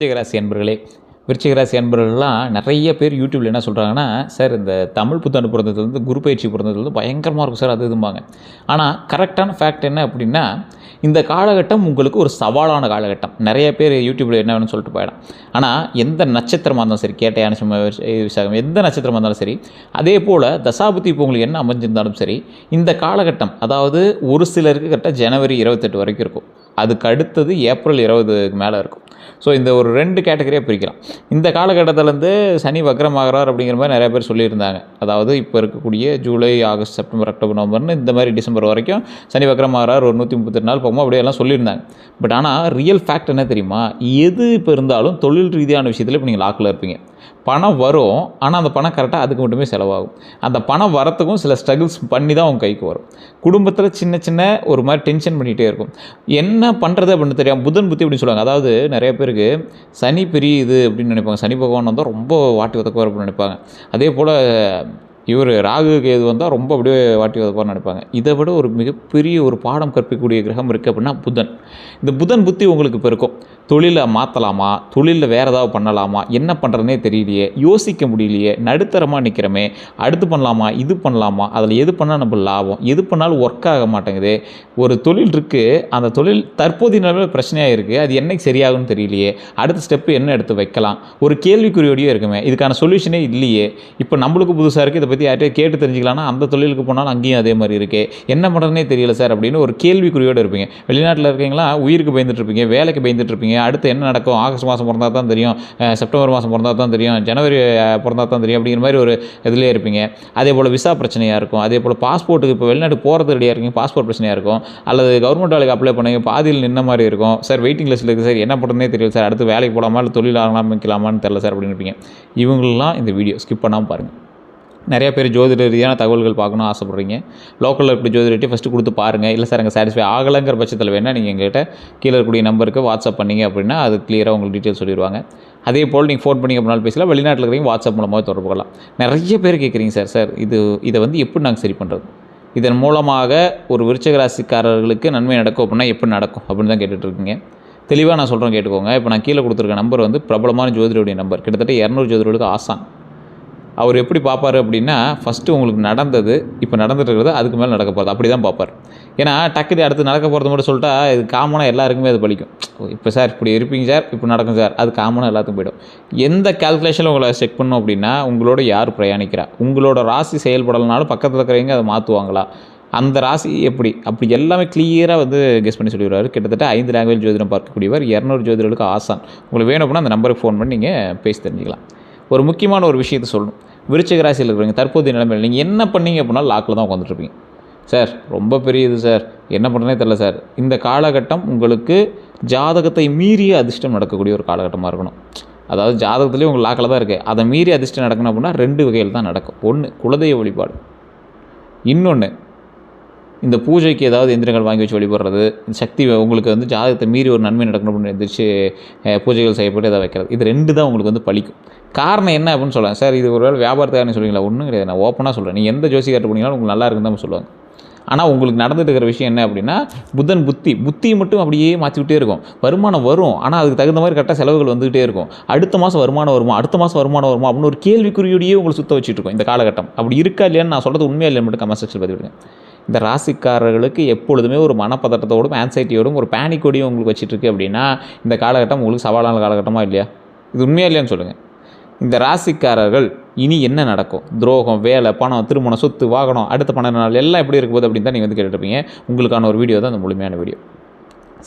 விருச்சிகராசி அன்பர்களே, விருச்சிகராசி அன்பர்கள்லாம் நிறைய பேர் யூடியூப்ல என்ன சொல்கிறாங்கன்னா, சார் இந்த தமிழ் புத்தாண்டு பிறந்ததுலேருந்து குரு பயிற்சி பிறந்ததுலேருந்து பயங்கரமாக இருக்கும் சார் அது இதும்பாங்க. ஆனால் கரெக்டான ஃபேக்ட் என்ன அப்படின்னா, இந்த காலகட்டம் உங்களுக்கு ஒரு சவாலான காலகட்டம். நிறைய பேர் யூடியூப்ல என்ன வேணும்னு சொல்லிட்டு போயிடும். ஆனால் எந்த நட்சத்திரமாக இருந்தாலும் சரி, கேட்டையான விசாகம் எந்த நட்சத்திரமாக இருந்தாலும் சரி, அதே போல் தசாபுத்தி இப்போ உங்களுக்கு என்ன அமைஞ்சிருந்தாலும் சரி, இந்த காலகட்டம் அதாவது ஒரு சிலருக்கு கரெக்டாக ஜனவரி 28 வரைக்கும் இருக்கும். அதுக்கு அடுத்தது ஏப்ரல் 20க்கு மேலே இருக்கும். ஸோ இந்த ஒரு 2 கேட்டகரியாக பிரிக்கலாம். இந்த காலகட்டத்திலேருந்து சனி வக்ரமாகிறார் அப்படிங்கிற மாதிரி நிறைய பேர் சொல்லியிருந்தாங்க. அதாவது இப்போ இருக்கக்கூடிய ஜூலை, ஆகஸ்ட், செப்டம்பர், அக்டோபர், நவம்பர்னு இந்த மாதிரி டிசம்பர் வரைக்கும் சனி வக்ரமாகிறார், ஒரு 138 நாள் போகும்போது அப்படியெல்லாம் சொல்லியிருந்தாங்க. பட் ஆனால் ரியல் ஃபேக்ட் என்ன தெரியுமா? எது இப்போ இருந்தாலும் தொழில் ரீதியான விஷயத்தில் இப்போ நீங்கள் லாக்கில் இருப்பீங்க. பணம் வரும், ஆனால் அந்த பணம் கரெக்டாக அதுக்கு மட்டுமே செலவாகும். அந்த பணம் வரத்துக்கும் சில ஸ்ட்ரகிள்ஸ் பண்ணி தான் உங்கள் கைக்கு வரும். குடும்பத்தில் சின்ன சின்ன ஒரு மாதிரி டென்ஷன் பண்ணிகிட்டே இருக்கும். என்ன பண்ணுறது அப்படின்னு தெரியாமல் புதன் புத்தி அப்படின்னு சொல்லுவாங்க. அதாவது நிறைய பேருக்கு சனி பெரிய இது அப்படின்னு நினைப்பாங்க. சனி பகவான் வந்தால் ரொம்ப வாட்டி வதக்குவார் அப்படின்னு நினைப்பாங்க. அதே போல் ராகு கேது வந்தால் ரொம்ப அப்படியே வாட்டி வதப்பார்னு நினைப்பாங்க. இதை விட ஒரு மிகப்பெரிய ஒரு பாடம் கற்பிக்கக்கூடிய கிரகம் இருக்குது அப்படின்னா புதன். இந்த புதன் புத்தி உங்களுக்கு இப்போ இருக்கும். தொழிலை மாற்றலாமா, தொழிலில் வேறு ஏதாவது பண்ணலாமா, என்ன பண்ணுறதுனே தெரியலையே, யோசிக்க முடியலையே, நடுத்தரமாக நிற்கிறமே, அடுத்து பண்ணலாமா, இது பண்ணலாமா, அதில் எது பண்ணால் நம்ம லாபம், எது பண்ணாலும் ஒர்க் ஆக மாட்டேங்குது. ஒரு தொழில் இருக்குது, அந்த தொழில் தற்போதைய நிலையில் பிரச்சனையாக இருக்குது, அது என்னைக்கு சரியாகும்னு தெரியலையே, அடுத்த ஸ்டெப்பு என்ன எடுத்து வைக்கலாம், ஒரு கேள்விக்குறியோடையே இருக்குமே, இதுக்கான சொல்யூஷனே இல்லையே, இப்போ நம்மளுக்கு புதுசாக இருக்குது, இதை பற்றி யார்கிட்டயே கேட்டு தெரிஞ்சுக்கலாம்னா அந்த தொழிலுக்கு போனாலும் அங்கேயும் அதே மாதிரி இருக்கே, என்ன பண்ணுறதுனே தெரியல சார் அப்படின்னு ஒரு கேள்விக்குறியோடு இருப்பீங்க. வெளிநாட்டில் இருக்கீங்களா, உயிருக்கு பயந்துட்டு இருப்பீங்க, வேலைக்கு பயந்துட்டு இருப்பீங்க, அடுத்து என்ன நடக்கும், ஆகஸ்ட் மாதம் பிறந்தா தான் தெரியும், செப்டம்பர் மாதம் பிறந்தா தான் தெரியும், ஜனவரி பிறந்தா தான் தெரியும் அப்படிங்கிற மாதிரி ஒரு இதிலே இருப்பீங்க. அதே போல் விசா பிரச்சனையாக இருக்கும். அதே போல் பாஸ்போர்ட்டுக்கு இப்போ வெளிநாட்டு போகிறது ரெடியாக இருக்கீங்க, பாஸ்போர்ட் பிரச்சனையாக இருக்கும். அல்லது கவர்மெண்ட் வேலைக்கு அப்ளை பண்ணுங்க, பாதியில் நின்ன மாதிரி இருக்கும். சார் வெயிட்டிங் லிஸ்ட்டில் இருக்குது சார், என்ன பண்ணுறதுனே தெரியல சார், அடுத்து வேலைக்கு போகலாமா இல்லை தொழில் ஆரம்பிக்கலாமான்னு தெரியல சார் அப்படின்னு இருப்பீங்க. இவங்களெலாம் இந்த வீடியோ ஸ்கிப் பண்ணாமல் பாருங்கள். நிறைய பேர் ஜோதிட ரீதியான தகவல்கள் பார்க்கணும்னு ஆசைப்பட்றீங்க. லோக்கலில் இருக்கக்கூடிய ஜோதிடர்கிட்ட ஃபஸ்ட்டு கொடுத்து பாருங்கள். இல்லை சார் அங்கே சாட்டிஸ்ஃபை ஆகலைங்கிற பட்சத்தில் வேணால் நீங்கள் எங்கள்கிட்ட கீழே இருக்கக்கூடிய நம்பருக்கு வாட்ஸ்அப் பண்ணிங்க அப்படின்னா அது கிளியராக உங்களுக்கு டீட்டெயில் சொல்லிடுவாங்க. அதே போல் நீங்கள் ஃபோன் பண்ணிங்க அப்படின்னாலும் பேசலாம், வெளிநாட்டில் இருக்கிறீங்க வாட்ஸ்அப் மூலமாக தொடர்பு கொள்ளலாம். நிறைய பேர் கேட்குறீங்க சார் இதை எப்படி நாங்கள் சரி பண்ணுறது, இதன் மூலமாக ஒரு விருச்சிக ராசிக்காரர்களுக்கு நன்மை நடக்கும் அப்படின்னா எப்படி நடக்கும் அப்படின்னு தான் கேட்டுட்ருக்கீங்க. தெளிவாக நான் சொல்கிறேன் கேட்டுக்கோங்க. இப்போ நான் கீழே கொடுத்துருக்க நம்பர் பிரபலமான ஜோதிடருடைய நம்பர், கிட்டத்தட்ட 200 ஜோதிடர்களுக்கு ஆசான். அவர் எப்படி பார்ப்பார் அப்படின்னா, ஃபஸ்ட்டு உங்களுக்கு நடந்தது, இப்போ நடந்துட்டு இருக்கிறது, அதுக்கு மேலே நடக்க போகிறது, அப்படி தான் பார்ப்பார். ஏன்னா டக்குனு அடுத்து நடக்க போகிறது மட்டும் சொல்லிட்டா இது காமனாக எல்லாருக்குமே அது பலிக்கும். இப்போ சார் இப்படி இருப்பீங்க சார், இப்போ நடக்கும் சார், அது காமனாக எல்லாத்துக்கும் போய்டும். எந்த கால்குலேஷனில் உங்களை செக் பண்ணணும் அப்படின்னா, உங்களோட யார் பிரயாணிக்கிறா, உங்களோட ராசி செயல்படலைனாலும் பக்கத்தில் இருக்கிறவங்க அதை மாற்றுவாங்களா, அந்த ராசி அப்படி எல்லாமே கிளியராக கெஸ் பண்ணி சொல்லிடுவார். கிட்டத்தட்ட 5 லாங்குவேஜ் ஜோதிடம் பார்க்கக்கூடியவர், 200 ஜோதிடர்களுக்கு ஆசான். உங்களுக்கு வேணும் அப்படின்னா அந்த நம்பருக்கு ஃபோன் பண்ணி நீங்கள் பேசி தெரிஞ்சுக்கலாம். ஒரு முக்கியமான ஒரு விஷயத்தை சொல்லணும். விருச்சிக ராசியில் இருக்கிறவங்க தற்போதைய நிலைமையில் நீங்கள் என்ன பண்ணீங்க அப்படின்னா லாக்கில் தான் உட்காந்துட்ருப்பீங்க. சார் ரொம்ப பெரிய இது சார், என்ன பண்ணுறதுனே தெரில சார். இந்த காலகட்டம் உங்களுக்கு ஜாதகத்தை மீறிய அதிர்ஷ்டம் நடக்கக்கூடிய ஒரு காலகட்டமாக இருக்கணும். அதாவது ஜாதகத்துலேயே உங்களுக்கு லாக்கில் தான் இருக்குது, அதை மீறி அதிர்ஷ்டம் நடக்கணும் அப்படின்னா 2 வகையில் தான் நடக்கும். ஒன்று குலதெய்வ வழிபாடு, இன்னொன்று இந்த பூஜைக்கு ஏதாவது எந்திரங்கள் வாங்கி வச்சு வழிபடுறது, சக்தி உங்களுக்கு ஜாதகத்தை மீறி ஒரு நன்மை நடக்கணும் அப்படின்னு எந்திரிச்சு பூஜைகள் செய்யப்பட்டு எதாவது வைக்கிறது. இது 2 தான் உங்களுக்கு பலிக்கும். காரணம் என்ன அப்படின்னு சொல்லுவாங்க. சார் இது ஒரு வேளை வியாபாரத்துக்காக சொல்லுவீங்களா? ஒன்றும் கிடையாது, நான் ஓப்பனாக சொல்கிறேன். நீங்கள் எந்த ஜோசிக்கார்ட்ட போனீங்கன்னாலும் உங்களுக்கு நல்லா இருக்குன்னு தான் சொல்லுவாங்க. ஆனால் உங்களுக்கு நடந்துட்டு இருக்கிற விஷயம் என்ன அப்படின்னா, புதன் புத்தி மட்டும் அப்படியே மாற்றிக்கிட்டே இருக்கும். வருமானம் வரும், ஆனால் அதுக்கு தகுந்த மாதிரி கரெக்டாக செலவுகள் வந்துகிட்டே இருக்கும். அடுத்த மாதம் வருமானம் வருமா அப்படின்னு ஒரு கேள்விக்குறியோடையே உங்களை சுத்த வச்சுட்டு இருக்கும் இந்த காலகட்டம். அப்படி இருக்கா இல்லையான்னு நான் சொல்கிறது உண்மையாக இல்லைன்னு மட்டும் கமெண்ட் செக்ஷனில் பதிவிடுங்க. இந்த ராசிக்காரர்களுக்கு எப்பொழுதுமே ஒரு மனப்பதட்டத்தோடும் ஆன்சைட்டியோடும் ஒரு பேனிக்கோடையும் உங்களுக்கு வச்சுட்டு அப்படின்னா இந்த காலகட்டம் உங்களுக்கு சவாலான காலகட்டமாக இல்லையா? இது உண்மையாக இல்லையான்னு சொல்லுங்கள். இந்த ராசிக்காரர்கள் இனி என்ன நடக்கும், துரோகம், வேலை, பணம், திருமணம், சொத்து, வாகனம், அடுத்த 12 நாள் எல்லாம் எப்படி இருக்கும்போது அப்படின்னு தான் நீங்கள் கேட்டுருப்பீங்க. உங்களுக்கான ஒரு வீடியோ தான் அந்த முழுமையான வீடியோ.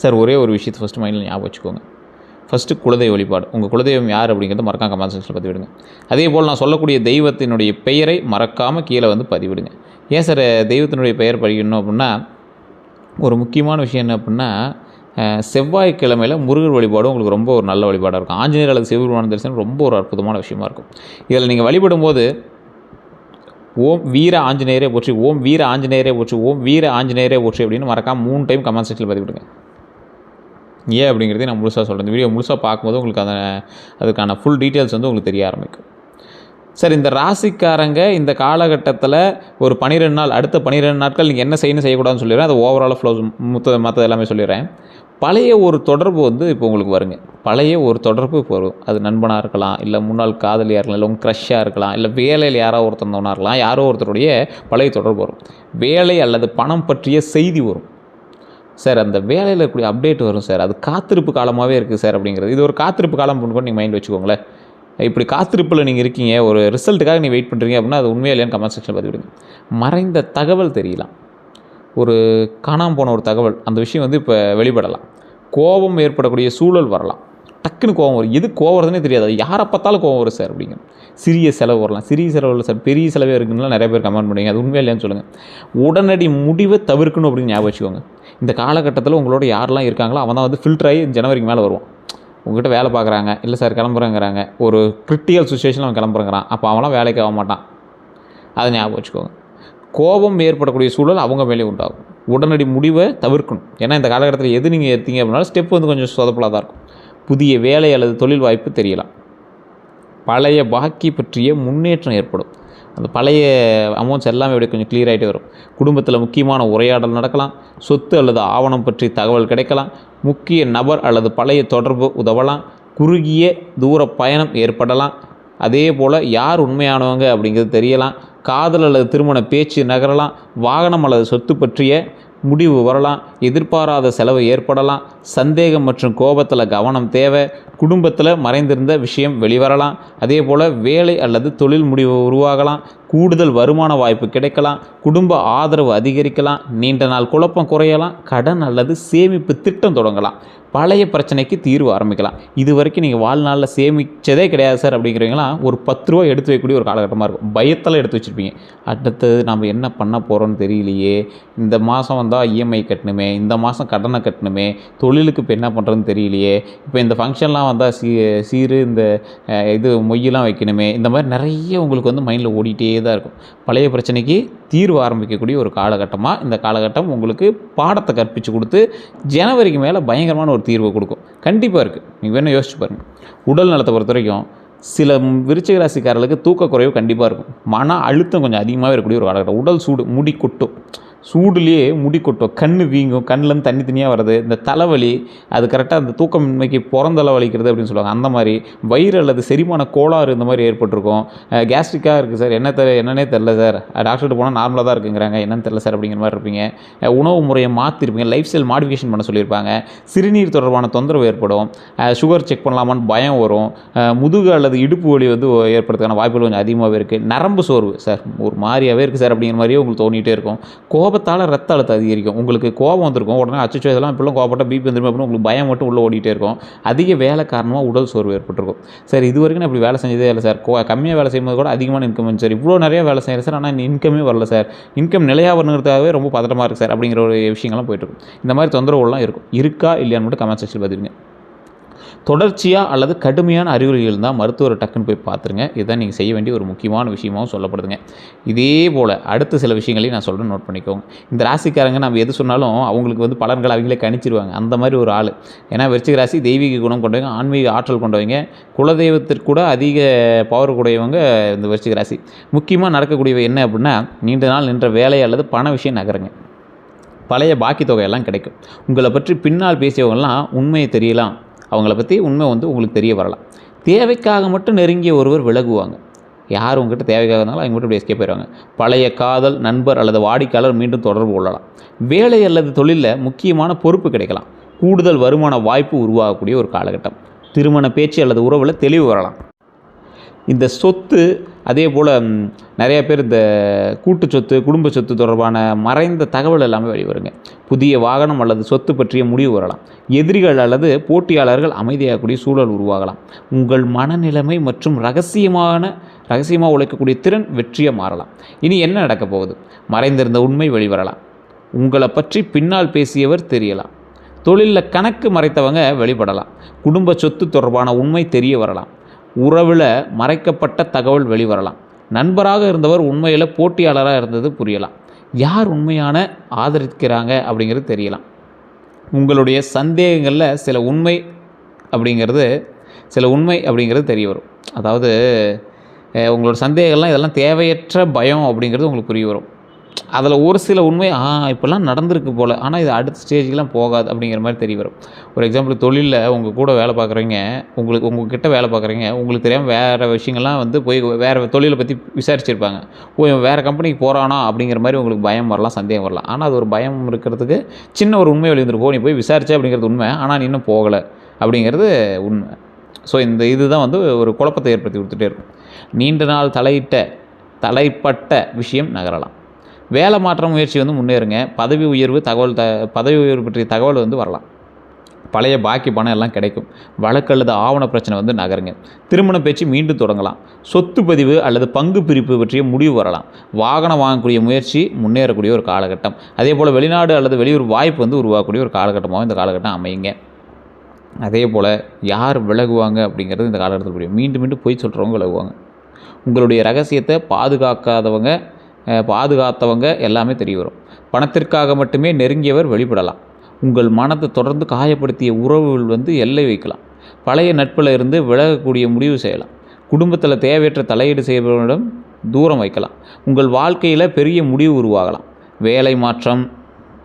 சார் ஒரே ஒரு விஷயத்தை ஃபஸ்ட்டு மைண்டில் ஞாபகம் வச்சுக்கோங்க. ஃபஸ்ட்டு குலதெய்வ வழிபாடு. உங்கள் குலதெய்வம் யார் அப்படிங்கிறத மறக்காம கமெண்ட் செக்ஷனில் பதிவிடுங்க. அதே போல் நான் சொல்லக்கூடிய தெய்வத்தினுடைய பெயரை மறக்காமல் கீழே பதிவிடுங்க. ஏன் சார் தெய்வத்தினுடைய பெயர் படிக்கணும் அப்படின்னா, ஒரு முக்கியமான விஷயம் என்ன அப்படின்னா, செவ்வாய்க்கிழமையில் முருகர் வழிபாடு உங்களுக்கு ரொம்ப ஒரு நல்ல வழிபாடாக இருக்கும். ஆஞ்சநேயர் அல்லது சிவபெருமான தரிசனம் ரொம்ப ஒரு அற்புதமான விஷயமா இருக்கும். இதில் நீங்கள் வழிபடும் போது ஓம் வீர ஆஞ்சநேயரே போற்றி, ஓம் வீர ஆஞ்சநேயரே போற்றி, ஓம் வீர ஆஞ்சநேயரே போற்றி அப்படின்னு மறக்காமல் 3 டைம் கமெண்ட் செக்ஷனில் பதிவிடுங்க. ஏன் அப்படிங்கிறதே நான் முழுசாக சொல்கிறேன். இந்த வீடியோ முழுசாக பார்க்கும்போது உங்களுக்கு அதுக்கான ஃபுல் டீட்டெயில்ஸ் உங்களுக்கு தெரிய ஆரம்பிக்கும். சார் இந்த ராசிக்காரங்க இந்த காலகட்டத்தில் ஒரு 12 நாள், அடுத்த 12 நாட்கள் நீங்கள் என்ன செய்யணும் செய்யக்கூடாதுன்னு சொல்லிடுறேன். அது ஓவராலாக ஃப்ளோஸ் மற்ற எல்லாமே சொல்லிடுறேன். பழைய ஒரு தொடர்பு வந்து இப்போ உங்களுக்கு வருங்க. பழைய ஒரு தொடர்பு இப்போ வரும். அது நண்பனாக இருக்கலாம், இல்லை முன்னாள் காதலியாக இருக்கலாம், இல்லை உங்கள் க்ரஷ்ஷாக இருக்கலாம், இல்லை வேலையில் யாரோ ஒருத்தவனா இருக்கலாம். யாரோ ஒருத்தருடைய பழைய தொடர்பு வரும். வேலை அல்லது பணம் பற்றிய செய்தி வரும். சார் அந்த வேலையில் இருக்கக்கூடிய அப்டேட் வரும் சார். அது காத்திருப்பு காலமாகவே இருக்குது சார் அப்படிங்கிறது. இது ஒரு காத்திருப்பு காலம் கூட நீங்கள் மைண்ட் வச்சுக்கோங்களேன். இப்படி காத்திருப்பில் நீங்கள் இருக்கீங்க, ஒரு ரிசல்ட்டுக்காக நீங்கள் வெயிட் பண்ணுறீங்க அப்படின்னா அது உண்மையாக இல்லையான்னு கமெண்ட் செக்ஷனில் பதிவிடுங்க. மறைந்த தகவல் தெரியலாம். ஒரு காணாமல் போன ஒரு தகவல், அந்த விஷயம் வந்து இப்போ வெளிப்படலாம். கோபம் ஏற்படக்கூடிய சூழல் வரலாம். டக்குன்னு கோபம் வரும். எது கோவம் வருதுன்னே தெரியாது. அது யாரை பார்த்தாலும் கோவம் வரும் சார் அப்படிங்க. சிறிய செலவு வரலாம். சிறிய செலவு இல்லை சார், பெரிய செலவே இருக்குதுன்னா நிறைய பேர் கமெண்ட் பண்ணுவீங்க. அது உண்மையாக இல்லையான்னு சொல்லுங்கள். உடனடி முடிவை தவிர்க்கணும் அப்படின்னு ஞாபகம் வச்சுக்கோங்க. இந்த காலகட்டத்தில் உங்களோட யாரெல்லாம் இருக்காங்களோ அவன் தான் வந்து ஃபில்டர் ஆகி ஜனவரிக்கு மேலே வருவான். உங்கள்கிட்ட வேலை பார்க்குறாங்க, இல்லை சார் கிளம்புறேங்கிறாங்க, ஒரு கிரிட்டிக்கல் சுச்சுவேஷனில் அவன் கிளம்புறேங்கிறான், அப்போ அவன்லாம் வேலைக்கு ஆக மாட்டான். அதை ஞாபகம் வச்சுக்கோங்க. கோபம் ஏற்படக்கூடிய சூழல் அவங்க மேலே உண்டாகும். உடனடி முடிவை தவிர்க்கணும். ஏன்னா இந்த காலகட்டத்தில் எது நீங்கள் எடுத்தீங்க அப்படின்னாலும் ஸ்டெப் வந்து கொஞ்சம் சொதப்பலாக தான் இருக்கும். புதிய வேலை அல்லது தொழில் வாய்ப்பு தெரியலாம். பழைய பாக்கி பற்றிய முன்னேற்றம் ஏற்படும். அந்த பழைய அமௌண்ட்ஸ் எல்லாமே அப்படியே கொஞ்சம் கிளியர் ஆகிட்டே வரும். குடும்பத்தில் முக்கியமான உரையாடல் நடக்கலாம். சொத்து அல்லது ஆவணம் பற்றி தகவல் கிடைக்கலாம். முக்கிய நபர் அல்லது பழைய தொடர்பு உதவலாம். குறுகிய தூர பயணம் ஏற்படலாம். அதே போல் யார் உண்மையானவங்க அப்படிங்கிறது தெரியலாம். காதல் அல்லது திருமண பேச்சு நகரலாம். வாகனம் அல்லது சொத்து பற்றிய முடிவு வரலாம். எதிர்பாராத செலவு ஏற்படலாம். சந்தேகம் மற்றும் கோபத்தில் கவனம் தேவை. குடும்பத்தில் மறைந்திருந்த விஷயம் வெளிவரலாம். அதே போல் வேலை அல்லது தொழில் முடிவு உருவாகலாம். கூடுதல் வருமான வாய்ப்பு கிடைக்கலாம். குடும்ப ஆதரவு அதிகரிக்கலாம். நீண்ட நாள் குழப்பம் குறையலாம். கடன் அல்லது சேமிப்பு திட்டம் தொடங்கலாம். பழைய பிரச்சனைக்கு தீர்வு ஆரம்பிக்கலாம். இது வரைக்கும் நீங்கள் வாழ்நாளில் சேமித்ததே கிடையாது சார் அப்படிங்கிறவங்களாம் ஒரு 10 ரூபா எடுத்து வைக்கக்கூடிய ஒரு காலகட்டமாக இருக்கும். பயத்தில் எடுத்து வச்சுருப்பீங்க. அடுத்தது நம்ம என்ன பண்ண போகிறோன்னு தெரியலையே, இந்த மாதம் வந்தால் இஎம்ஐ கட்டணுமே, இந்த மாதம் கடனை கட்டணுமே, தொழிலுக்கு இப்போ என்ன பண்ணுறதுன்னு தெரியலையே, இப்போ இந்த ஃபங்க்ஷன்லாம் வந்தால் சீரு இந்த இது மொய்யெல்லாம் வைக்கணுமே, இந்த மாதிரி நிறைய உங்களுக்கு வந்து மைண்டில் ஓடிட்டே தான் இருக்கும். பழைய பிரச்சனைக்கு தீர்வு ஆரம்பிக்கக்கூடிய ஒரு காலகட்டமாக இந்த காலகட்டம் உங்களுக்கு பாடத்தை கற்பித்து கொடுத்து ஜனவரிக்கு மேலே பயங்கரமான ஒரு தீர்வை கொடுக்கும். கண்டிப்பாக இருக்குது. நீங்கள் வேணும் யோசிச்சு பாருங்கள். உடல் நலத்தை பொறுத்த வரைக்கும் சில விருச்சிக ராசிக்காரர்களுக்கு தூக்கக்குறைவு கண்டிப்பாக இருக்கும். மன அழுத்தம் கொஞ்சம் அதிகமாகவே இருக்கக்கூடிய ஒரு காலகட்டம். உடல் சூடு, முடி கொட்டும். சூடுலேயே முடி கொட்டும், கண் வீங்கும், கண்ணிலேருந்து தண்ணி தனியாக வருது, இந்த தலைவலி, அது கரெக்டாக அந்த தூக்கமின்மைக்கு புறந்தலை வலிக்கிறது அப்படின்னு சொல்லுவாங்க. அந்த மாதிரி வயிறு அல்லது செரிமான கோளாறு இந்த மாதிரி ஏற்பட்டிருக்கும். கேஸ்ட்ரிக்காக இருக்குது சார், என்னன்னே தெரில சார், டாக்டர்கிட்ட போனால் நார்மலாக தான் இருக்குங்கிறாங்க, என்னன்னு தெரில சார் அப்படிங்கிற மாதிரி இருப்பீங்க. உணவு முறையை மாற்றிருப்பீங்க, லைஃப் ஸ்டைல் மாடிஃபிகேஷன் பண்ண சொல்லியிருப்பாங்க. சிறுநீர் தொடர்பான தொந்தரவு ஏற்படும். சுகர் செக் பண்ணலாமான்னு பயம் வரும். முதுகு அல்லது இடுப்பு வலி வந்து ஏற்படுறதுக்கான வாய்ப்புகள் கொஞ்சம் அதிகமாகவே இருக்குது. நரம்பு சோர்வு சார், ஒரு மாதிரியாகவே இருக்குது சார் அப்படிங்கிற மாதிரியே உங்களுக்கு தோணிகிட்டே இருக்கும். கோபத்தால் ரத்த அழுத்தம் அதிகரிக்கும். உங்களுக்கு கோபம் வந்திருக்கும், உடனே அச்சச்சோ இதெல்லாம் இப்படிலாம் கோபப்பட்டால் பிபி வந்துருமே அப்படின்னு உங்களுக்கு பயம் மட்டும் உள்ளே ஓடிட்டே இருக்கும். அதிக வேலை காரணமாக உடல் சோர்வு ஏற்பட்டிருக்கும். சார் இது வரைக்கும் நான் இப்படி வேலை செஞ்சதே இல்லை சார், கம்மியாக வேலை செய்யும்போது கூட அதிகமான இன்கம் வந்து சார், இவ்வளோ நிறைய வேலை செய்கிறேன் சார், ஆனால் இன்கமே வரல சார், இன்கம் நிலையாக வரணுங்கிறதுக்காகவே ரொம்ப பதட்டமாக இருக்குது சார் அப்படிங்கிற ஒரு விஷயங்கள்லாம் போயிட்டுருக்கும். இந்த மாதிரி தொந்தரவுலாம் இருக்கும். இருக்கா இல்லையான்னு மட்டும் கமெண்ட் செக்ஷனில் பதிவுங்க. தொடர்ச்சியாக அல்லது கடுமையான அறிகுறிகள் இருந்தால் மருத்துவரை டக்குன்னு போய் பார்த்துருங்க. இதுதான் நீங்கள் செய்ய வேண்டிய ஒரு முக்கியமான விஷயமாகவும் சொல்லப்படுதுங்க. இதே போல் அடுத்த சில விஷயங்களையும் நான் சொல்கிறேன், நோட் பண்ணிக்கோங்க. இந்த ராசிக்காரங்க நம்ம எது சொன்னாலும் அவங்களுக்கு வந்து பலன்கள் அவங்களே கணிச்சிருவாங்க. அந்த மாதிரி ஒரு ஆள். ஏன்னா விருச்சிக ராசி தெய்வீக குணம் கொண்டவங்க, ஆன்மீக ஆற்றல் கொண்டவங்க, குலதெய்வத்திற்கு கூட அதிக பவர் கூடியவங்க இந்த விருச்சிக ராசி. முக்கியமாக நடக்கக்கூடியவை என்ன அப்படின்னா, நீண்ட நாள் நின்ற வேலை அல்லது பண விஷயம் நகருங்க. பழைய பாக்கி தொகையெல்லாம் கிடைக்கும். உங்களை பற்றி பின்னால் பேசியவங்கெல்லாம் உண்மையை தெரியலாம், அவங்கள பற்றி உண்மை வந்து உங்களுக்கு தெரிய வரலாம். தேவைக்காக மட்டும் நெருங்கிய ஒருவர் விலகுவாங்க. யார் உங்ககிட்ட தேவைக்காக இருந்தாலும் அவங்க மட்டும் இப்படி எஸ்கேப் போயிடுவாங்க. பழைய காதல், நண்பர் அல்லது வாடிக்கையாளர் மீண்டும் தொடர்பு கொள்ளலாம். வேலை அல்லது தொழிலில் முக்கியமான பொறுப்பு கிடைக்கலாம். கூடுதல் வருமான வாய்ப்பு உருவாகக்கூடிய ஒரு காலகட்டம். திருமண பேச்சு அல்லது உறவில் தெளிவு வரலாம். இந்த சொத்து, அதே போல் நிறைய பேர் இந்த கூட்டு சொத்து, குடும்ப சொத்து தொடர்பான மறைந்த தகவல் எல்லாமே வெளிவருங்க. புதிய வாகனம் அல்லது சொத்து பற்றிய முடிவு வரலாம். எதிரிகள் அல்லது போட்டியாளர்கள் அமைதியாகக்கூடிய சூழல் உருவாகலாம். உங்கள் மனநிலைமை மற்றும் ரகசியமாக உழைக்கக்கூடிய திறன் வெற்றியாக மாறலாம். இனி என்ன நடக்கப் போகுது? மறைந்திருந்த உண்மை வெளிவரலாம். உங்களை பற்றி பின்னால் பேசியவர் தெரியலாம். தொழிலில் கணக்கு மறைத்தவங்க வெளிப்படலாம். குடும்ப சொத்து தொடர்பான உண்மை தெரிய வரலாம். உறவில் மறைக்கப்பட்ட தகவல் வெளிவரலாம். நண்பராக இருந்தவர் உண்மையில் போட்டியாளராக இருந்தது புரியலாம். யார் உண்மையான ஆதரிக்கிறாங்க அப்படிங்கிறது தெரியலாம். உங்களுடைய சந்தேகங்களில் சில உண்மை அப்படிங்கிறது தெரிய வரும். அதாவது உங்களோட சந்தேகங்கள்லாம் இதெல்லாம் தேவையற்ற பயம் அப்படிங்கிறது உங்களுக்கு புரிய வரும். அதில் ஒரு சில உண்மை இப்போல்லாம் நடந்திருக்கு போல், ஆனால் இது அடுத்த ஸ்டேஜுக்கெலாம் போகாது அப்படிங்கிற மாதிரி தெரிய வரும். ஒரு எக்ஸாம்பிள், தொழிலில் உங்கள் கூட வேலை பார்க்குறவங்க, உங்ககிட்ட வேலை பார்க்குறவங்க உங்களுக்கு தெரியாமல் வேறு விஷயங்கள்லாம் வந்து போய் வேறு தொழிலை பற்றி விசாரிச்சிருப்பாங்க. இவன் வேறு கம்பெனிக்கு போகிறானா அப்படிங்கிற மாதிரி உங்களுக்கு பயம் வரலாம், சந்தேகம் வரலாம். ஆனால் அது ஒரு பயம் இருக்கிறதுக்கு சின்ன ஒரு உண்மை வெளியிருந்துருக்கோ, நீ போய் விசாரிச்ச அப்படிங்கிறது உண்மை, ஆனால் நீ இன்னும் போகலை அப்படிங்கிறது உண்மை. ஸோ இதுதான் வந்து ஒரு குழப்பத்தை ஏற்படுத்தி கொடுத்துட்டே இருக்கும். நீண்ட நாள் தலைப்பட்ட விஷயம் நகரலாம். வேலை மாற்ற முயற்சி வந்து முன்னேறுங்க. பதவி உயர்வு பற்றிய தகவல் வந்து வரலாம். பழைய பாக்கி பணம் எல்லாம் கிடைக்கும். வழக்கு அல்லது ஆவண பிரச்சனை வந்து நகருங்க. திருமண பேச்சு மீண்டும் தொடங்கலாம். சொத்து பதிவு அல்லது பங்கு பிரிப்பு பற்றிய முடிவு வரலாம். வாகனம் வாங்கக்கூடிய முயற்சி முன்னேறக்கூடிய ஒரு காலகட்டம். அதே போல் வெளிநாடு அல்லது வெளியூர் வாய்ப்பு வந்து உருவாக்கக்கூடிய ஒரு காலகட்டமாக இந்த காலகட்டம் அமையுங்க. அதே போல் யார் விலகுவாங்க அப்படிங்கிறது இந்த காலகட்டத்தில் புரியும். மீண்டும் பொய் சொல்கிறவங்க விலகுவாங்க. உங்களுடைய ரகசியத்தை பாதுகாத்தவங்க எல்லாமே தெரிய வரும். பணத்திற்காக மட்டுமே நெருங்கியவர் வெளிப்படலாம். உங்கள் மனத்தை தொடர்ந்து காயப்படுத்திய உறவுகள் வந்து எல்லை வைக்கலாம். பழைய நட்பில் இருந்து விலகக்கூடிய முடிவு செய்யலாம். குடும்பத்தில் தேவையற்ற தலையீடு செய்பவரிடம் தூரம் வைக்கலாம். உங்கள் வாழ்க்கையில் பெரிய முடிவு உருவாகலாம். வேலை மாற்றம்,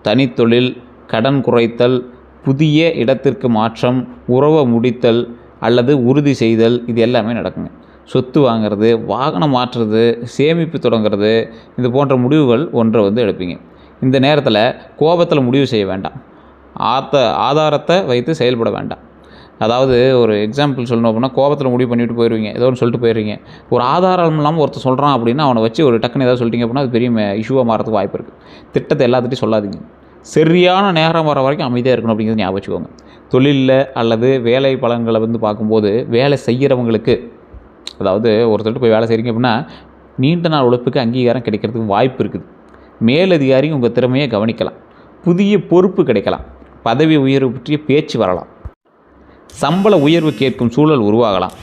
தனித்தொழில், கடன் குறைத்தல், புதிய இடத்திற்கு மாற்றம், உறவை முடித்தல் அல்லது உறுதி செய்தல், இது எல்லாமே நடக்குங்க. சொத்து வாங்கிறது, வாகனம் மாற்றுறது, சேமிப்பு தொடங்கிறது, இது போன்ற முடிவுகள் ஒன்றை வந்து எடுப்பீங்க. இந்த நேரத்தில் கோபத்தில் முடிவு செய்ய வேண்டாம். ஆதாரத்தை வைத்து செயல்பட வேண்டாம். அதாவது ஒரு எக்ஸாம்பிள் சொல்லணும் அப்படின்னா, கோபத்தில் முடிவு பண்ணிவிட்டு போயிடுவீங்க, ஏதோ ஒன்று சொல்லிட்டு போயிடுவீங்க. ஒரு ஆதாரம் இல்லாமல் ஒருத்தர் சொல்கிறான் அப்படின்னா அவனை வச்சு ஒரு டக்குன்னு ஏதாவது சொல்லிட்டீங்க அப்படின்னா அது பெரிய இஷ்யூவாக மாறதுக்கு வாய்ப்பு இருக்குது. திட்டத்தை எல்லாத்துட்டையும் சொல்லாதீங்க. சரியான நேரம் வர வரைக்கும் அமைதியாக இருக்கணும் அப்படிங்கிறது ஞாபகம் வச்சுக்கோங்க. தொழிலில் அல்லது வேலை பலன்களை வந்து பார்க்கும்போது, வேலை செய்கிறவங்களுக்கு, அதாவது ஒருத்தர்கிட்ட போய் வேலை செய்கிறீங்க அப்படின்னா நீண்ட நாள் உழைப்புக்கு அங்கீகாரம் கிடைக்கிறதுக்கு வாய்ப்பு இருக்குது. மேலதிகாரி உங்கள் திறமையை கவனிக்கலாம். புதிய பொறுப்பு கிடைக்கலாம். பதவி உயர்வு பற்றிய பேச்சு வரலாம். சம்பள உயர்வு கேட்கும் சூழல் உருவாகலாம்.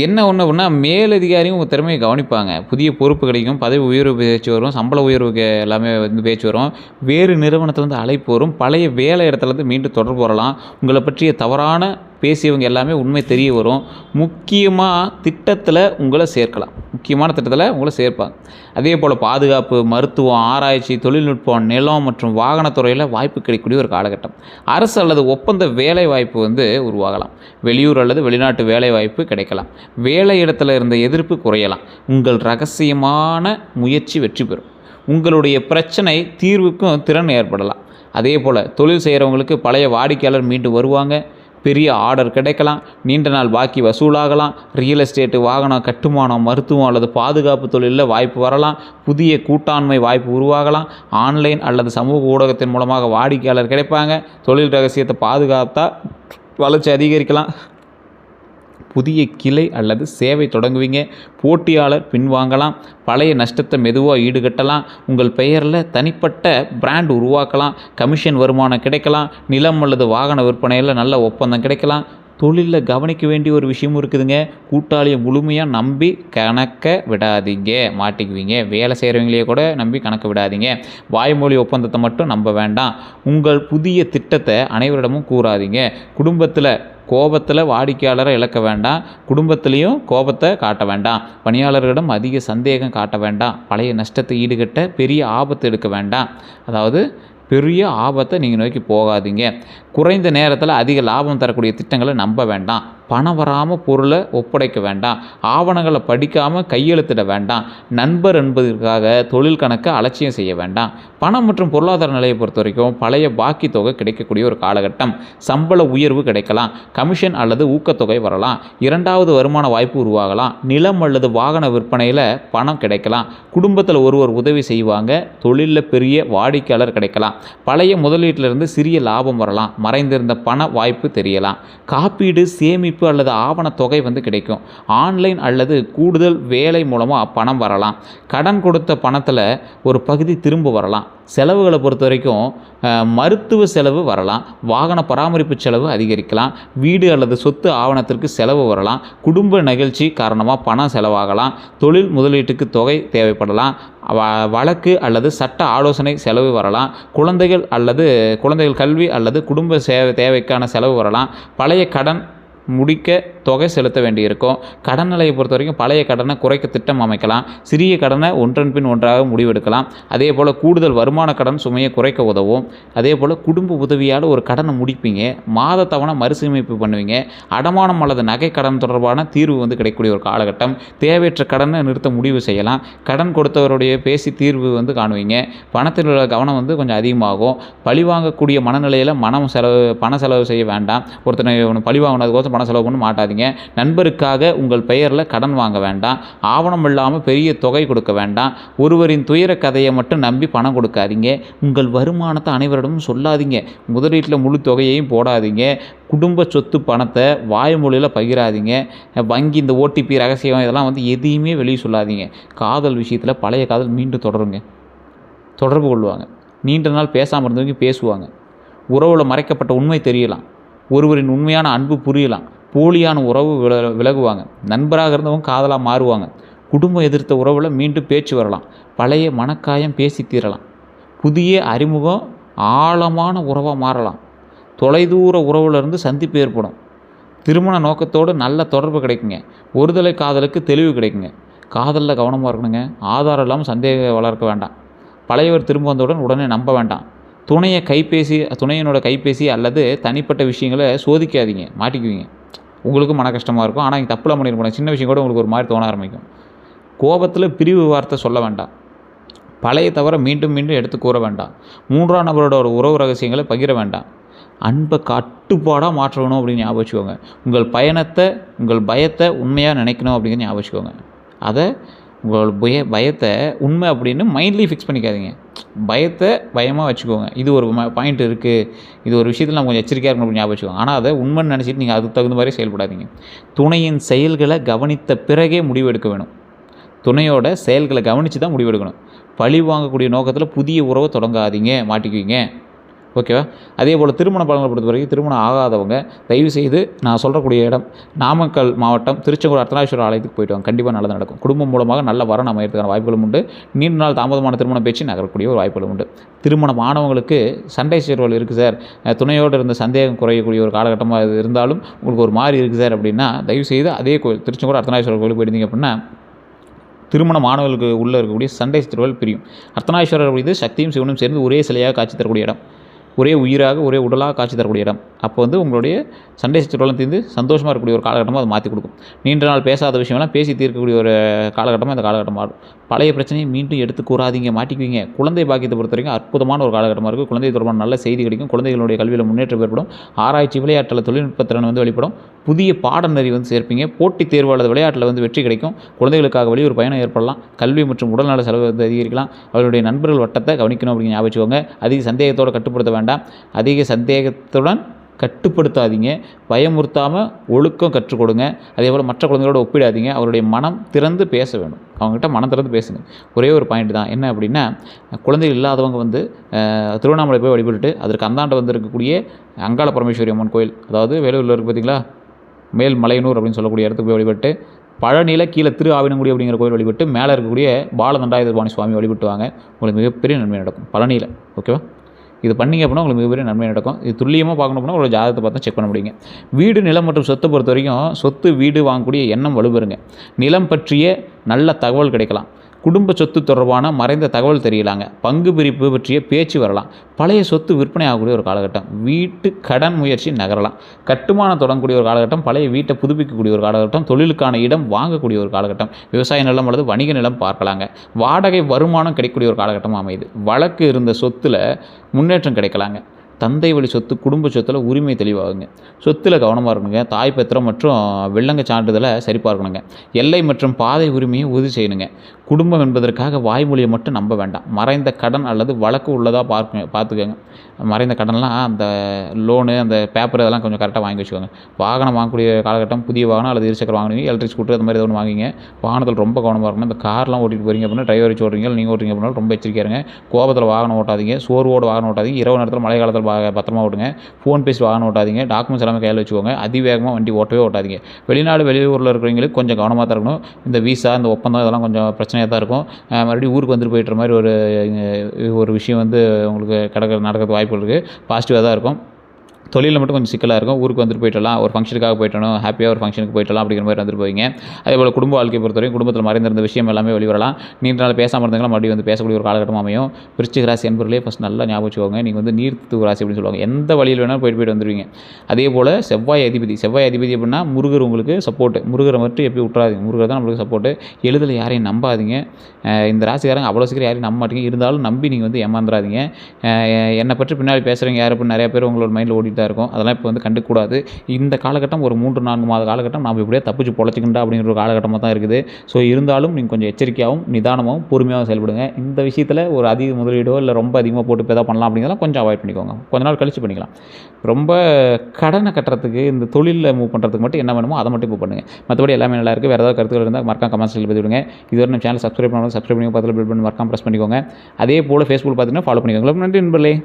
என்ன ஒன்று அப்படின்னா, மேலதிகாரியும் உங்கள் திறமையை கவனிப்பாங்க. புதிய பொறுப்பு கிடைக்கும், பதவி உயர்வு பேச்சு வரும், சம்பள உயர்வுக்கு எல்லாமே வந்து பேச்சு வரும். வேறு நிறுவனத்துலேருந்து அழைப்பு வரும். பழைய வேலை இடத்துலேருந்து மீண்டும் தொடர்பு வரலாம். உங்களை பற்றிய தவறான பேசியவங்க எல்லாமே உண்மை தெரிய வரும். முக்கியமான திட்டத்தில் உங்களை சேர்ப்பாங்க. அதே போல் பாதுகாப்பு, மருத்துவம், ஆராய்ச்சி, தொழில்நுட்பம், நிலம் மற்றும் வாகனத்துறையில் வாய்ப்பு கிடைக்கக்கூடிய ஒரு காலகட்டம். அரசு அல்லது ஒப்பந்த வேலை வாய்ப்பு வந்து உருவாகலாம். வெளியூர் அல்லது வெளிநாட்டு வேலை வாய்ப்பு கிடைக்கலாம். வேலை இடத்துல இருந்த எதிர்ப்பு குறையலாம். உங்கள் ரகசியமான முயற்சி வெற்றி பெறும். உங்களுடைய பிரச்சனை தீர்வுக்கும் திறன் ஏற்படலாம். அதே போல் தொழில் செய்கிறவங்களுக்கு பழைய வாடிக்கையாளர் மீண்டும் வருவாங்க. பெரிய ஆர்டர் கிடைக்கலாம். நீண்ட நாள் பாக்கி வசூலாகலாம். ரியல் எஸ்டேட்டு, வாகனம், கட்டுமானம், மருத்துவம் அல்லது பாதுகாப்பு தொழிலில் வாய்ப்பு வரலாம். புதிய கூட்டாண்மை வாய்ப்பு உருவாகலாம். ஆன்லைன் அல்லது சமூக ஊடகத்தின் மூலமாக வாடிக்கையாளர் கிடைப்பாங்க. தொழில் ரகசியத்தை பாதுகாத்தா வளர்ச்சி அதிகரிக்கலாம். புதிய கிளை அல்லது சேவை தொடங்குவீங்க. போட்டியாளர் பின்வாங்கலாம். பழைய நஷ்டத்தை மெதுவாக ஈடுகட்டலாம். உங்கள் பெயரில் தனிப்பட்ட பிராண்ட் உருவாக்கலாம். கமிஷன் வருமானம் கிடைக்கலாம். நிலம் அல்லது வாகன விற்பனையில் நல்ல ஒப்பந்தம் கிடைக்கலாம். தொழிலில் கவனிக்க வேண்டிய ஒரு விஷயமும் இருக்குதுங்க. கூட்டாளியை முழுமையாக நம்பி கணக்க விடாதீங்க, மாட்டிக்குவீங்க. வேலை செய்கிறவங்களையே கூட நம்பி கணக்க விடாதீங்க. வாய்மொழி ஒப்பந்தத்தை மட்டும் நம்ப வேண்டாம். உங்கள் புதிய திட்டத்தை அனைவரிடமும் கூறாதீங்க. கோபத்தில் வாடிக்கையாளரை இழக்க வேண்டாம். குடும்பத்திலையும் கோபத்தை காட்ட வேண்டாம். பணியாளர்களிடம் அதிக சந்தேகம் காட்ட வேண்டாம். பழைய நஷ்டத்தை ஈடுகட்ட பெரிய ஆபத்து எடுக்க வேண்டாம். அதாவது பெரிய ஆபத்தை நீங்கள் நோக்கி போகாதீங்க. குறைந்த நேரத்தில் அதிக லாபம் தரக்கூடிய திட்டங்களை நம்ப வேண்டாம். பணம் வராமல் பொருளை ஒப்படைக்க வேண்டாம். ஆவணங்களை படிக்காமல் கையெழுத்திட வேண்டாம். நண்பர் என்பதற்காக தொழில் கணக்கை அலட்சியம் செய்ய வேண்டாம். பணம் மற்றும் பொருளாதார நிலையை பொறுத்த வரைக்கும் பழைய பாக்கி தொகை கிடைக்கக்கூடிய ஒரு காலகட்டம். சம்பள உயர்வு கிடைக்கலாம். கமிஷன் அல்லது ஊக்கத்தொகை வரலாம். இரண்டாவது வருமான வாய்ப்பு உருவாகலாம். நிலம் அல்லது வாகன விற்பனையில் பணம் கிடைக்கலாம். குடும்பத்தில் ஒருவர் உதவி செய்வாங்க. தொழிலில் பெரிய வாடிக்கையாளர் கிடைக்கலாம். பழைய முதலீட்டிலிருந்து சிறிய லாபம் வரலாம். மறைந்திருந்த பண வாய்ப்பு தெரியலாம். காப்பீடு, சேமிப்பு அல்லது ஆவண தொகை வந்து கிடைக்கும். ஆன்லைன் அல்லது கூடுதல் வேலை மூலமாக பணம் வரலாம். கடன் கொடுத்த பணத்தில் ஒரு பகுதி திரும்ப வரலாம். செலவுகளை பொறுத்த வரைக்கும் மருத்துவ செலவு வரலாம். வாகன பராமரிப்பு செலவு அதிகரிக்கலாம். வீடு அல்லது சொத்து ஆவணத்திற்கு செலவு வரலாம். குடும்ப நிகழ்ச்சி காரணமாக பணம் செலவாகலாம். தொழில் முதலீட்டுக்கு தொகை தேவைப்படலாம். வழக்கு அல்லது சட்ட ஆலோசனை செலவு வரலாம். குழந்தைகள் கல்வி அல்லது குடும்ப தேவைக்கான செலவு வரலாம். பழைய கடன் முடிக்க தொகை செலுத்த வேண்டியிருக்கும். கடன் நிலையை பொறுத்த வரைக்கும் பழைய கடனை குறைக்க திட்டம் அமைக்கலாம். சிறிய கடனை ஒன்றன் பின் ஒன்றாக முடிவெடுக்கலாம். அதே போல் கூடுதல் வருமான கடன் சுமையை குறைக்க உதவும். அதே போல் குடும்ப உதவியால் ஒரு கடனை முடிப்பீங்க. மாத தவணை மறுசீரமைப்பு பண்ணுவீங்க. அடமானம் அல்லது நகை கடன் தொடர்பான தீர்வு வந்து கிடைக்கக்கூடிய ஒரு காலகட்டம். தேவையற்ற கடனை நிறுத்த முடிவு செய்யலாம். கடன் கொடுத்தவருடைய பேசி தீர்வு வந்து காணுவீங்க. பணத்தில் உள்ள கவனம் வந்து கொஞ்சம் அதிகமாகும். பழிவாங்கக்கூடிய மனநிலையில் பண செலவு செய்ய வேண்டாம். ஒருத்தனை பழி வாங்கினதுக்கோசம் பண செலவு பண்ண மாட்டாதீங்க. நண்பருக்காக உங்கள் பெயரில் கடன் வாங்க வேண்டாம். ஆவணம் இல்லாமல் பெரிய தொகை கொடுக்க வேண்டாம். ஒருவரின் துயர கதையை மட்டும் நம்பி பணம் கொடுக்காதீங்க. உங்கள் வருமானத்தை அனைவரிடமும் சொல்லாதீங்க. முதலீட்டில் முழு தொகையையும் போடாதீங்க. குடும்ப சொத்து பணத்தை வாய்மொழியில் பகிராதீங்க. வங்கி இந்த ஓடிபி ரகசியம் இதெல்லாம் வந்து எதையுமே வெளியே சொல்லாதீங்க. காதல் விஷயத்தில் பழைய காதல் மீண்டும் தொடர்பு கொள்வாங்க. நீண்ட நாள் பேசாமல் இருந்தவங்க பேசுவாங்க. உறவில் மறைக்கப்பட்ட உண்மை தெரியலாம். ஒருவரின் உண்மையான அன்பு புரியலாம். போலியான உறவு விலகுவாங்க. நண்பராக இருந்தவங்க காதலாக மாறுவாங்க. குடும்பம் எதிர்த்த உறவில் மீண்டும் பேச்சு வரலாம். பழைய மனக்காயம் பேசி தீரலாம். புதிய அறிமுகம் ஆழமான உறவாக மாறலாம். தொலைதூர உறவுலேருந்து சந்திப்பு ஏற்படும். திருமண நோக்கத்தோடு நல்ல தொடர்பு கிடைக்குங்க. ஒருதலை காதலுக்கு தெளிவு கிடைக்குங்க. காதலில் கவனமாக இருக்கணுங்க. ஆதாரம் இல்லாமல் சந்தேகம் வளர்க்க வேண்டாம். பழையவர் திரும்ப வந்தவுடன் உடனே நம்ப வேண்டாம். துணையினோட கைபேசி அல்லது தனிப்பட்ட விஷயங்களை சோதிக்காதீங்க. மாட்டிக்குவீங்க. உங்களுக்கும் மன கஷ்டமாக இருக்கும். ஆனால் நீங்கள் தப்புலாம் பண்ணியிருக்கணும். சின்ன விஷயம் கூட உங்களுக்கு ஒரு மாதிரி தோண ஆரம்பிக்கும். கோபத்தில் பிரிவு வார்த்தை சொல்ல வேண்டாம். பழைய தவிர மீண்டும் எடுத்து கூற வேண்டாம். மூன்றாம் நபரோட ஒரு உறவு ரகசியங்களை பகிர வேண்டாம். அன்பை கட்டுப்பாடாக மாற்றணும் அப்படின்னு ஞாபகம் வச்சுக்கோங்க. உங்கள் பயத்தை உண்மையாக நினைக்கணும் அப்படிங்கிற ஞாபகம் வச்சுக்கோங்க. அதை உங்கள் பயத்தை உண்மை அப்படின்னு மைண்ட்லேயே ஃபிக்ஸ் பண்ணிக்காதீங்க. பயத்தை பயமாக வச்சுக்கோங்க. இது ஒரு பாயிண்ட் இருக்குது, இது ஒரு விஷயத்தில் நம்ம கொஞ்சம் எச்சரிக்கையாக இருக்கணும் அப்படின்னு ஞாபகம் வச்சுக்கோங்க. ஆனால் அதை உண்மைன்னு நினச்சிட்டு நீங்கள் அதுக்கு தகுந்த மாதிரி செயல்படாதீங்க. துணையின் செயல்களை கவனித்த பிறகே முடிவெடுக்க வேணும். துணையோட செயல்களை கவனித்து தான் முடிவெடுக்கணும். பழி வாங்கக்கூடிய நோக்கத்தில் புதிய உறவை தொடங்காதீங்க, மாட்டிக்குவீங்க. ஓகேவா? அதே போல் திருமண பலன்களை பொறுத்த வரைக்கும் திருமணம் ஆகாதவங்க தயவுசெய்து நான் சொல்லக்கூடிய இடம் நாமக்கல் மாவட்டம் திருச்செங்கோடு அர்த்தநாரீஸ்வரர் ஆலயத்துக்கு போயிட்டு வாங்க. கண்டிப்பாக நல்லது நடக்கும். குடும்பம் மூலமாக நல்ல வரன் அமையறதுக்கான வாய்ப்புகளும் உண்டு. நீண்ட நாள் தாமதமான திருமண பேச்சு நகரக்கூடிய ஒரு வாய்ப்புகளும் உண்டு. திருமணம் ஆனவங்களுக்கு சண்டை சேர்வல் இருக்குது சார், துணையோடு இருந்த சந்தேகம் குறையக்கூடிய ஒரு காலகட்டமாக இது இருந்தாலும் உங்களுக்கு ஒரு மாதிரி இருக்குது சார் அப்படின்னா தயவுசெய்து அதே கோயில் திருச்செங்கோடு அர்த்தநாரீஸ்வரர் கோயிலுக்கு போயிருந்தீங்க அப்படின்னா திருமணம் மாணவர்களுக்கு உள்ளே இருக்கக்கூடிய சண்டை திருவள் பிரியும். அர்த்தநாரீஸ்வரர் அப்படிது சக்தியும் சிவனும் சேர்ந்து ஒரே சிலையாக காட்சி தரக்கூடிய இடம். ஒரே உயிராக ஒரே உடலாக காட்சி தரக்கூடிய இடம். அப்போ வந்து உங்களுடைய சண்டை சச்சரவுலாம் தீர்ந்து சந்தோஷமாக இருக்கக்கூடிய ஒரு காலகட்டமாக அது மாற்றி கொடுக்கும். நீண்ட நாள் பேசாத விஷயமெல்லாம் பேசி தீர்க்கக்கூடிய ஒரு காலகட்டமாக இந்த காலகட்டம் மாறும். பழைய பிரச்சனையை மீண்டும் எடுத்து கூறாதீங்க, மாட்டிக்குவீங்க. குழந்தை பாக்கியத்தை பொறுத்த வரைக்கும் அற்புதமான ஒரு காலகட்டமாக இருக்குது. குழந்தை தொடர்பான நல்ல செய்தி கிடைக்கும். குழந்தைகளுடைய கல்வியில் முன்னேற்றம் ஏற்படும். ஆராய்ச்சி விளையாட்டில் தொழில்நுட்பத்திறன் வந்து வெளிப்படும். புதிய பாடநெறி வந்து சேர்ப்பீங்க. போட்டித் தேர்வு அல்லது விளையாட்டில் வந்து வெற்றி கிடைக்கும். குழந்தைகளுக்காக வெளியூர் பயணம் ஏற்படலாம். கல்வி மற்றும் உடல்நல செலவு வந்து அதிகரிக்கலாம். அவர்களுடைய நண்பர்கள் வட்டத்தை கவனிக்கணும் அப்படின்னு ஞாபகம் வச்சுக்கோங்க. அதிக சந்தேகத்தோடு கட்டுப்படுத்த வேண்டாம். அதிக சந்தேகத்துடன் கட்டுப்படுத்தாதீங்க. பயமுறுத்தாமல் ஒழுக்கம் கற்றுக் கொடுங்க. அதே போல் மற்ற குழந்தைகளோட ஒப்பிடாதீங்க. அவருடைய மனம் திறந்து பேச வேணும். அவங்ககிட்ட மனம் திறந்து பேசுங்க. ஒரே ஒரு பாயிண்ட் தான் என்ன அப்படின்னா, குழந்தைகள் இல்லாதவங்க வந்து திருவண்ணாமலை போய் வழிபட்டுட்டு அதற்கு அந்தாண்ட வந்து இருக்கக்கூடிய அங்காள பரமேஸ்வரி அம்மன் கோயில், அதாவது வேலூரில் இருக்குது பார்த்தீங்களா, மேல் மலையனூர் அப்படின்னு சொல்லக்கூடிய இடத்துக்கு போய் வழிபட்டு, பழனியில் கீழே திரு ஆவினங்குடி அப்படிங்கிற கோயில் வழிபட்டு, மேலே இருக்கக்கூடிய பாலதண்டாயுதபாணி சுவாமி வழிபட்டு வாங்க. உங்களுக்கு மிகப்பெரிய நன்மை நடக்கும் பழனியில். ஓகேவா? இது பண்ணிங்க அப்படின்னா உங்களுக்கு மிகப்பெரிய நன்மை நடக்கும். இது துல்லியமாக பார்க்கணும் அப்படின்னா ஒரு ஜாதகத்தை பார்த்து செக் பண்ண முடியுங்க. வீடு, நிலம் மற்றும் சொத்தை பொறுத்த வரைக்கும் சொத்து வீடு வாங்கக்கூடிய எண்ணம் வலுப்பெறுங்க. நிலம் பற்றிய நல்ல தகவல் கிடைக்கலாம். குடும்ப சொத்து தொடர்பான மறைந்த தகவல் தெரியலாங்க. பங்கு பிரிப்பு பற்றிய பேச்சு வரலாம். பழைய சொத்து விற்பனை ஆகக்கூடிய ஒரு காலகட்டம். வீட்டு கடன் முயற்சி நகரலாம். கட்டுமானம் தொடங்கக்கூடிய ஒரு காலகட்டம். பழைய வீட்டை புதுப்பிக்கக்கூடிய ஒரு காலகட்டம். தொழிலுக்கான இடம் வாங்கக்கூடிய ஒரு காலகட்டம். விவசாய நிலம் அல்லது வணிக நிலம் பார்க்கலாங்க. வாடகை வருமானம் கிடைக்கக்கூடிய ஒரு காலகட்டமாக அமையுது. வழக்கு இருந்த சொத்தில் முன்னேற்றம் கிடைக்கலாங்க. தந்தை வழி சொத்து, குடும்ப சொத்தில் உரிமை தெளிவாகுங்க. சொத்தில் கவனமாக இருக்கணுங்க. தாய் பத்திரம் மற்றும் வெள்ளங்க சான்றிதழை சரிபார்க்கணுங்க. எல்லை மற்றும் பாதை உரிமையை உறுதி செய்யணுங்க. குடும்பம் என்பதற்காக வாய்மொழியை மட்டும் நம்ப வேண்டாம். மறைந்த கடன் அல்லது வழக்கு உள்ளதாக பார்த்துக்கோங்க. மறைந்த கடன்லாம் அந்த லோனு, அந்த பேப்பர் இதெல்லாம் கொஞ்சம் கரெக்டாக வாங்கி வச்சுக்கோங்க. வாகனம் வாங்கக்கூடிய காலகட்டம். புதிய வாகனம் அல்லது இருசக்கர வாங்குவீங்க, எலக்ட்ரிக் ஸ்கூட்டர் அது மாதிரி எதாவது ஒன்று வாங்கிங்க. வாகனத்தில் ரொம்ப கவனமாக இருக்கணும். இந்த கார்லாம் ஓட்டிகிட்டு போகிறீங்க அப்படின்னா டிரைவர் வச்சு ஓட்டுறீங்க, நீங்கள் ஓட்டுறீங்க அப்படின்னா ரொம்ப எச்சரிக்கையாக இருங்க. கோபத்தில் வாகனம் ஓட்டாதீங்க. சோர்வோடு வாகனம் ஓட்டாதீங்க. இரவு நேரத்தில் மழை காலத்தில் பத்திரமா ஓட்டுங்க. ஃபோன் பேசி வாகனம் ஓட்டாதீங்க. டாக்குமெண்ட்ஸ் எல்லாமே கையில் வச்சுக்கோங்க. அதிவேகமாக வண்டி ஓட்டாதீங்க. வெளிநாடு வெளியூரில் இருக்கிறவங்களுக்கு கொஞ்சம் கவனமாக தான் இருக்கணும். இந்த விசா, இந்த ஒப்பந்தம் இதெல்லாம் கொஞ்சம் பிரச்சனையாக தான் இருக்கும். மறுபடியும் ஊருக்கு வந்துட்டு போயிட்டுற மாதிரி ஒரு விஷயம் வந்து உங்களுக்கு நடக்கிறது வாய்ப்புகள் இருக்குது. பாசிட்டிவாக தான் இருக்கும். தொழிலில் மட்டும் கொஞ்சம் சிக்கலாக இருக்கும். ஊருக்கு வந்துட்டு போயிட்டலாம், ஒரு ஃபங்க்ஷனுக்காக போயிட்டணும், ஹாப்பியாக ஒரு ஃபங்க்ஷனுக்கு போயிட்டலாம் அப்படிங்கிற மாதிரி வந்துட்டு போவீங்க. அதேபோல் குடும்ப வாழ்க்கையை பொறுத்தவரைக்கும் குடும்பத்தில் மறைந்திருந்த விஷயம் எல்லாமே வெளிவரலாம். நீண்ட நாள் பேசாமல் இருந்தவங்களாம் மறுபடியும் வந்து பேசக்கூடிய ஒரு காலகட்டம் அமையும். விருச்சிக ராசி அன்பர்களே ஃபஸ்ட் நல்லா ஞாபகம் வச்சுக்கோங்க. நீங்கள் வந்து நீர்த்து ராசி அப்படின்னு சொல்லுவாங்க. எந்த வழியில் வேணாலும் போயிட்டு வந்துடுவீங்க. அதேபோல் செவ்வாய் அதிபதி அப்படின்னா முருகர் உங்களுக்கு சப்போர்ட்டு. முருகரை மட்டும் எப்பயும் விட்றாதீங்க. முருகர் தான் நம்மளுக்கு சப்போர்ட்டு. எளிதில் யாரையும் நம்பாதீங்க. இந்த ராசிக்காரங்க அவ்வளோ சீக்கிரம் யாரையும் நம்ப மாட்டீங்க. இருந்தாலும் நம்பி நீங்கள் வந்து ஏமாந்துடாதீங்க. என்னை பற்றி பின்னாடி பேசுகிறவங்க யார் அப்படின்னு நிறைய பேர் உங்களோட மைண்டில் ஓடிட்டு தான் இருக்கும். அதெல்லாம் இப்போ வந்து கண்டுக்கக்கூடாது. இந்த காலகட்டம் ஒரு 3-4 மாத காலகட்டம் நாம் இப்படியே தப்பிச்சு பொழைச்சிக்கிண்டா அப்படிங்கிற ஒரு காலகட்டமாக தான் இருக்குது. ஸோ இருந்தாலும் நீங்கள் கொஞ்சம் எச்சரிக்கையாகவும் நிதானமாகவும் பொறுமையாகவும் செயல்படுங்க. இந்த விஷயத்தில் ஒரு அதிக முதலீடோ இல்லை ரொம்ப அதிகமாக போட்டு இப்போ எதாவது பண்ணலாம் அப்படிங்கிறதெல்லாம் கொஞ்சம் அவாய்ட் பண்ணிக்கோங்க. கொஞ்ச நாள் கழிச்சு பண்ணிக்கலாம். ரொம்ப கடனை கட்டுறதுக்கு இந்த தொழிலில் மூவ் பண்ணுறதுக்கு மட்டும் என்ன வேணுமோ அதை மட்டும் இப்போ பண்ணுங்கள். மற்றபடி எல்லாமே நல்லா இருக்குது. வேறு ஏதாவது கருத்துக்கள் இருந்தால் மறக்காம கமெண்ட்ஸில் பதிவு விடுங்க. இதுவரை நம்ம சேனல் சப்ஸ்கிரைப் பண்ணி பக்கத்தில் பெல் பட்டன் மறக்காம ப்ரெஸ் பண்ணிக்கோங்க. அதே போல் ஃபேஸ்புக் பார்த்தீங்கன்னா ஃபாலோ பண்ணிக்கோங்க. நன்றி நண்பர்களே.